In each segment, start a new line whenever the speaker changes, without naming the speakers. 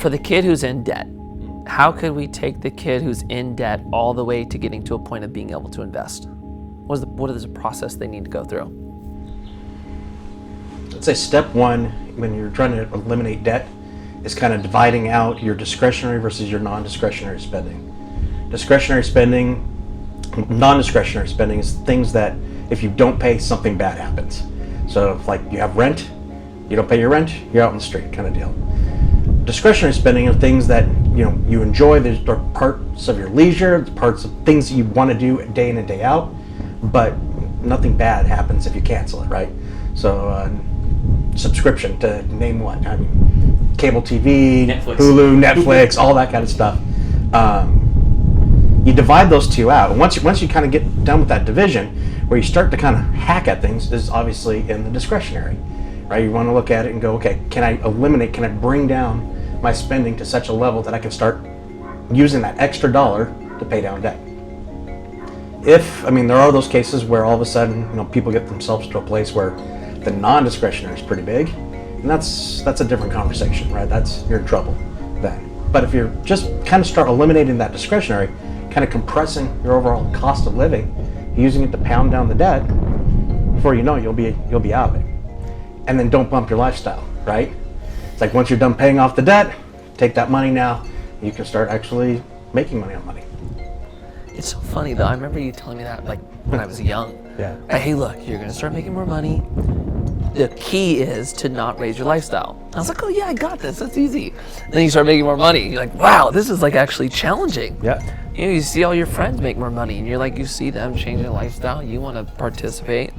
for the kid who's in debt, how could we take the kid who's in debt all the way to getting to a point of being able to invest? What is the process they need to go through?
I'd say step one, when you're trying to eliminate debt, is kind of dividing out your discretionary versus your non-discretionary spending. Discretionary spending, non-discretionary spending is things that if you don't pay, something bad happens. So if like you have rent, you don't pay your rent, you're out on the street kind of deal. Discretionary spending are things that you enjoy. There's parts of your leisure, parts of things that you want to do day in and day out, but nothing bad happens if you cancel it, right? So subscription, to name one. I mean, cable TV,
Netflix.
Hulu, Netflix, all that kind of stuff. You divide those two out. And once you kind of get done with that division, where you start to kind of hack at things is obviously in the discretionary, right? You want to look at it and go, okay, can I bring down my spending to such a level that I can start using that extra dollar to pay down debt? There are those cases where all of a sudden, people get themselves to a place where the non-discretionary is pretty big, and that's a different conversation, right? You're in trouble then. But if you're just kind of start eliminating that discretionary, kind of compressing your overall cost of living, using it to pound down the debt, before you know it, you'll be out of it. And then don't bump your lifestyle, right? It's like once you're done paying off the debt, take that money now, you can start actually making money on money.
It's so funny though. I remember you telling me that like when I was young.
Yeah.
Hey, look, you're gonna start making more money. The key is to not raise your lifestyle. I was like, oh yeah, I got this. That's easy. And then you start making more money. You're like, wow, this is like actually challenging.
Yeah.
You see all your friends make more money, and you're like, you see them change their lifestyle. You want to participate.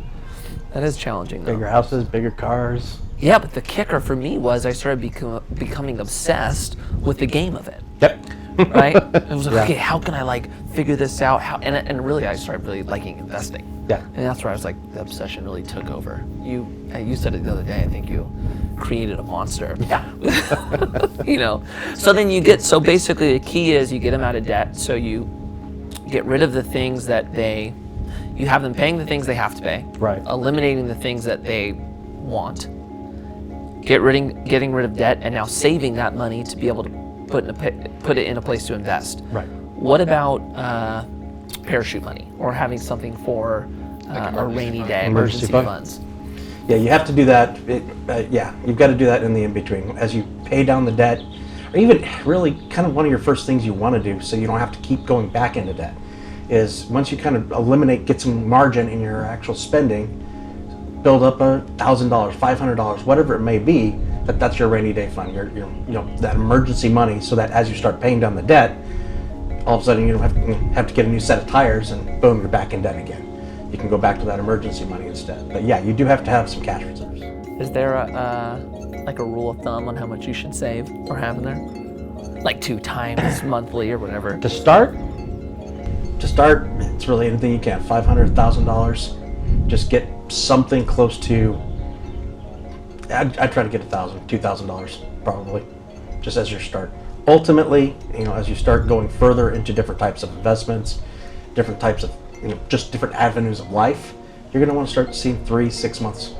That is challenging though.
Bigger houses, bigger cars.
Yeah, but the kicker for me was I started becoming obsessed with the game of it.
Yep.
Right? It was like,
Yeah.
okay, how can I figure this out? And really, I started really liking investing.
Yeah.
And that's where I was like, the obsession really took over. You said it the other day. I think you created a monster.
Yeah.
So then so basically the key is you get them out of debt. So you get rid of the things that you have them paying the things they have to pay.
Right.
Eliminating the things that they want. Getting rid of debt, and now saving that money to be able to put it in a place to invest.
Right.
What about parachute money, or having something for a rainy day, emergency funds?
Yeah, you have to do that. You've got to do that in the in-between. As you pay down the debt, or even really kind of one of your first things you want to do so you don't have to keep going back into debt, is once you kind of get some margin in your actual spending, build up $1,000, $500, whatever it may be, that's your rainy day fund, your that emergency money, so that as you start paying down the debt, all of a sudden you don't have to get a new set of tires and boom, you're back in debt again. You can go back to that emergency money instead. But yeah, you do have to have some cash reserves.
Is there a rule of thumb on how much you should save or have in there? Like 2 times monthly or whatever?
To start, it's really anything you can. $500, $1,000. Just get something close to. I try to get $1,000, $2,000 probably, just as your start. Ultimately, as you start going further into different types of investments, different types of, just different avenues of life, you're going to want to start seeing 3-6 months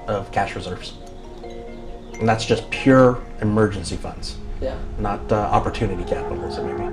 of cash reserves, and that's just pure emergency funds.
Yeah.
Not opportunity capital, as it may be.